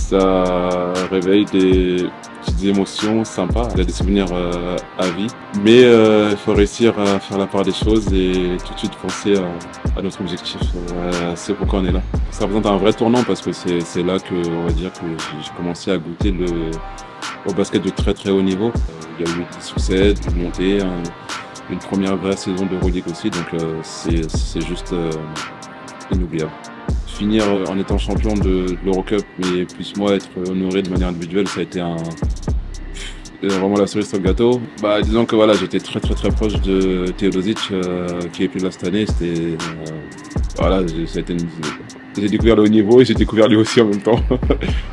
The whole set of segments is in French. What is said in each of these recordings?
Ça réveille des petites émotions sympas, il y a des souvenirs à vie. Mais il faut réussir à faire la part des choses et tout de suite penser à notre objectif, à ce pourquoi on est là. Ça représente un vrai tournant parce que c'est là que, on va dire, que j'ai commencé à goûter au basket de très très haut niveau. Il y a eu des succès, des montées, une première vraie saison de Euroleague aussi, donc c'est juste inoubliable. Finir en étant champion de l'Eurocup, mais plus moi être honoré de manière individuelle, ça a été vraiment la cerise sur le gâteau. Disons que voilà, j'étais très proche de Teodosic qui est plus là cette année. Voilà, j'ai découvert le haut niveau et j'ai découvert lui aussi en même temps.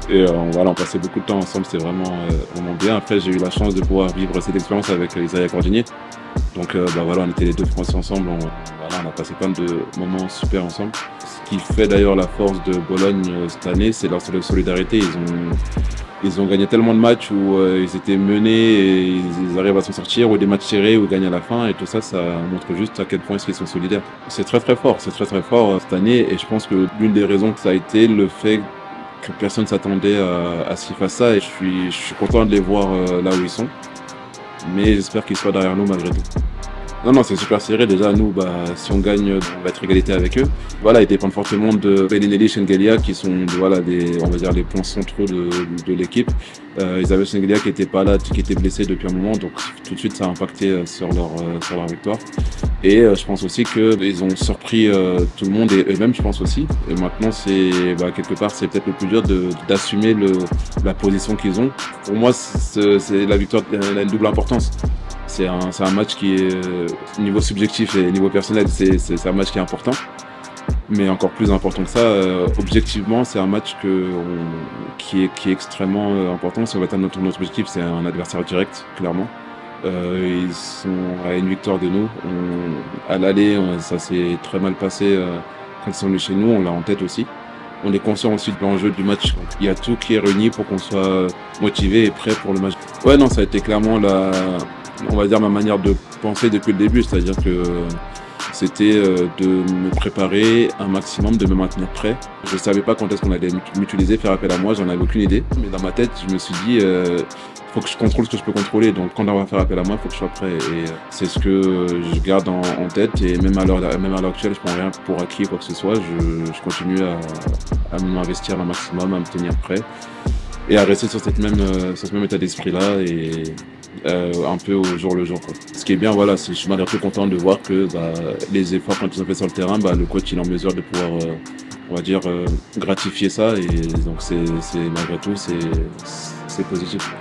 Et voilà, on passait beaucoup de temps ensemble, c'était vraiment bien. Après, j'ai eu la chance de pouvoir vivre cette expérience avec Isaiah Cordinier. Donc voilà, on était les deux Français ensemble, on a passé plein de moments super ensemble. Ce qui fait d'ailleurs la force de Bologne cette année, c'est leur solidarité. Ils ont gagné tellement de matchs où ils étaient menés et ils arrivent à s'en sortir, ou des matchs serrés où ils gagnent à la fin, et tout ça, ça montre juste à quel point ils sont solidaires. C'est très fort cette année, et je pense que l'une des raisons que ça a été le fait que personne ne s'attendait à ce qu'ils fassent ça, et je suis content de les voir là où ils sont. Mais j'espère qu'ils soient derrière nous malgré tout. Non, c'est super serré. Déjà, nous, si on gagne, on va être égalité avec eux. Voilà, ils dépendent fortement de Belinelli et Shengelia, qui sont, voilà, on va dire, les points centraux de l'équipe. Ils avaient Shengelia qui n'était pas là, qui était blessé depuis un moment, donc tout de suite, ça a impacté sur leur victoire. Et je pense aussi qu'ils ont surpris tout le monde, et eux-mêmes, je pense aussi. Et maintenant, quelque part, c'est peut-être le plus dur d'assumer la position qu'ils ont. Pour moi, c'est la victoire, elle a une double importance. C'est un match qui est, niveau subjectif et niveau personnel, c'est un match qui est important. Mais encore plus important que ça, objectivement, c'est un match qui est extrêmement important. Si on va atteindre notre objectif, c'est un adversaire direct, clairement. Ils sont à une victoire de nous. À l'aller, ça s'est très mal passé quand ils sont venus chez nous, on l'a en tête aussi. On est conscient aussi de l'enjeu du match. Il y a tout qui est réuni pour qu'on soit motivé et prêt pour le match. Ouais, non, ça a été clairement on va dire ma manière de penser depuis le début, c'est-à-dire que c'était de me préparer un maximum, de me maintenir prêt. Je ne savais pas quand est-ce qu'on allait m'utiliser, faire appel à moi, j'en avais aucune idée. Mais dans ma tête, je me suis dit, il faut que je contrôle ce que je peux contrôler. Donc quand on va faire appel à moi, il faut que je sois prêt. Et c'est ce que je garde en tête. Et même à l'heure actuelle, je ne prends rien pour acquis, quoi que ce soit. Je continue à m'investir un maximum, à me tenir prêt. Et à rester sur ce même état d'esprit-là, et un peu au jour le jour, quoi. Ce qui est bien, voilà, je suis malgré tout content de voir que les efforts quand ils ont fait sur le terrain, le coach il est en mesure de pouvoir, on va dire, gratifier ça, et donc malgré tout, c'est positif.